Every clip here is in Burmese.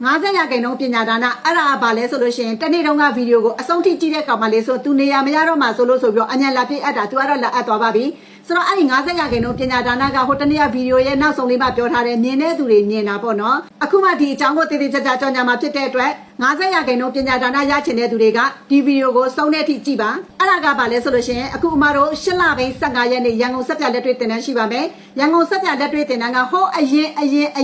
50 ရာခိုင်နှုန်းပညာဒါနအဲ့ဒါဘာလဲဆိုလို့ရှိရင်တနေ့တုန်းကဗီဒီယိုကိုအဆုံးထိကြည့်တဲ့ကောင်မလေးဆိုသူနေရာမရတော့မှဆိုလို့ဆိုပြီးတော့အညာလာပြည့်အပ်တာသူကတော့လာအပ်သွားပါပြီဆိုတော့အဲ့ဒီ50 ရာခိုင်နှုန်းပညာဒါနကဟိုတနေ့ကဗီဒီယိုရဲ့နောက်ဆုံးလေးမှပြောထားတယ်မြင်တဲ့သူတွေမြင်တာပေါ့နော်အခုမှဒီအကြောင်းကိုတည်တည်ကြကြကြော်ညာမှာဖြစ်တဲ့အတွက်50 ရာခိုင်နှုန်းပညာဒါနရချင်တဲ့သူတွေကဒီဗီဒီယိုကိုစုံတဲ့အထိကြည့်ပါအဲ့ဒါကဘာလဲဆိုလို့ရှိရင်အခုအမတို့8လပိုင်း15ရက်နေ့ရန်ကုန်စက်ပြလက်တွေ့တင်တန်းရှိပါမယ်ရန်ကုန်စက်ပြလက်တွေ့တင်တန်းကဟိုအ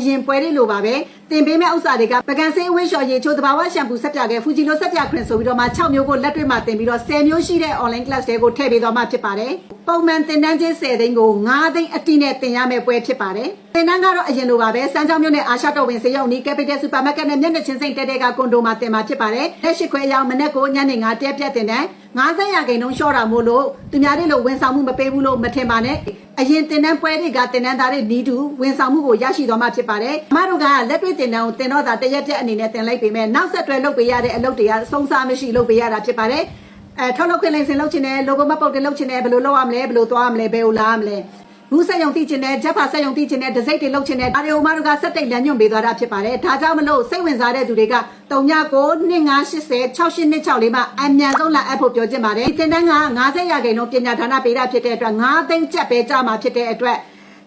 ရင်ပွဲတွေလိုပါပဲတင်ပေးမဲ့ဥစ္စာတွေကပကံစင်းဝင်းလျှော်ရေချိုးတဘာဝရှမ်ပူဆက်ပြခဲ့ဖူဂျီလိုဆက်ပြခရင်ဆိုပြီးတော့မှ6မျိုးကိုလက်တွေ့မှာတင်ပြီးတော့10မျိုးရှိတဲ့ online class တွေကိုထည့်ပေးသွားမှဖြစ်ပါတယ်ပုံမှန်တင်တန်းချင်း10သိန်းကို9သိန်းအတိနဲ့တင်ရမယ့်ပွဲဖြစ်ပါတယ်တင်တန်းကတော့အရင်လိုပါပဲစမ်းချောင်းမြို့နယ်အာရှတော်ဝင်စေရုံနီး Capital Supermarket နဲ့မျက်နှာချင်းစိတ်တဲကကွန်ဒိုမှာတင်မှာဖြစ်ပါတယ်လက်ရှိခွဲရောက်မနေ့ကညနေ9တက်ပြတ်တင်တန်း50 ရာခိုင်နှုန်းရှော့တာမို့လို့သူများတွေလို့ဝန်ဆောင်မှုမပေးဘူးလို့မထင်ပါနဲ့အရင်တင်တန်းပွဲတွေကတင်တန်းသားတွေနီးတူဝန်ဆောင်မှုကိုရရှိသွားမှဖြစ်ပါတယ်အမတို့ကလက်တွေ့တင်တန်းကိုတင်တော့တာတရက်ပြက်အနေနဲ့တင်လိုက်ပေမဲ့နောက်ဆက်တွဲလုပ်ပေးရတဲ့အလုပ်တွေကစုံစားမရှိလုပ်ပေးရတာဖြစ်ပါတယ်ထုတ်လုပ်ခွင့်လိမ့်စင်လုပ်ချင်တယ် logo မပုတ်တင်လုပ်ချင်တယ်ဘယ်လိုလုပ်ရမလဲဘယ်လိုသွားရမလဲဘယ်ကိုလာရမလဲဘူးဆက်ယုံသိချင်တယ်ဂျက်ဖာဆက်ယုံသိချင်တယ်ဒစိတ်တွေလုပ်ချင်တယ်ဒါတွေအမတို့ကစက်တိတ်လမ်းညွှန်ပေးသွားတာဖြစ်ပါတယ်ဒါကြောင့်မလို့စိတ်ဝင်စားတဲ့သူတွေက3995806826လေးမှာအမြန်ဆုံးလာအပ်ဖို့ပြောချင်ပါတယ်ဒီတင်တန်းက50 ရာခိုင်နှုန်းပညာဒါနပေးတာဖြစ်တဲ့အတွက်9သိန်းကျပ်ပဲကြာမှာဖြစ်တဲ့အတွက်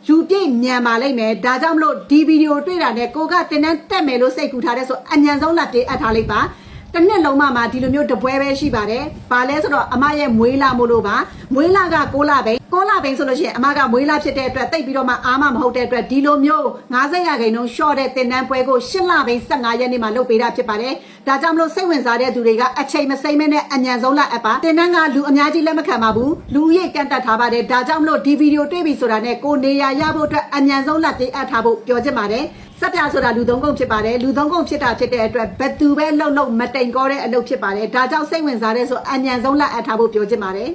လူပြည့်မြန်ပါလိမ့်မယ်ဒါကြောင့်မလို့ဒီဗီဒီယိုတွေ့တာနဲ့ကိုကတင်တန်းတက်မယ်လို့စိတ်ကူထားတဲ့ဆိုအမြန်ဆုံးလာပြေးအပ်ထားလိုက်ပါတစ်နှစ်လုံးမှဒီလိုမျိုးတပွဲပဲရှိပါတယ်။ဘာလဲဆိုတော့အမရဲ့မွေးလာမို့လို့ပါ။မွေးလာက6လပဲ။6လပဲဆိုလို့ရှိရင်အမကမွေးလာဖြစ်တဲ့အတွက်တိတ်ပြီးတော့မှအားမမဟုတ်တဲ့အတွက်ဒီလိုမျိုး50 ရာခိုင်နှုန်းရှော့တဲ့တင်တန်းပွဲကို8လပဲ15ရက်နေ့မှာလုပ်ပေးတာဖြစ်ပါတယ်။ဒါကြောင့်မလို့စိတ်ဝင်စားတဲ့သူတွေကအချိန်မစိမ့်မဲနဲ့အမြန်ဆုံးလာအပ်ပါ။တင်တန်းကလူအများကြီးလက်မခံပါဘူး။လူရိတ်ကန့်တက်ထားပါတယ်။ဒါကြောင့်မလို့ဒီဗီဒီယိုတွေ့ပြီဆိုတာနဲ့ကိုနေရာရဖို့အတွက်အမြန်ဆုံးလာပြေးအပ်ထားဖို့ပြောချင်ပါတယ်။စက်ပြဆိုတာလူသုံးကုန်ဖြစ်ပါတယ်လူသုံးကုန်ဖြစ်တာဖြစ်တဲ့အတွက်ဘယ်သူပဲလှုပ်မတိမ်ကောတဲ့အလုပ်ဖြစ်ပါတယ်ဒါကြောင့်စိတ်ဝင်စားတဲ့ဆိုအញ្ញံဆုံးလက်အပ်ထားဖို့ပြောချင်ပါတယ်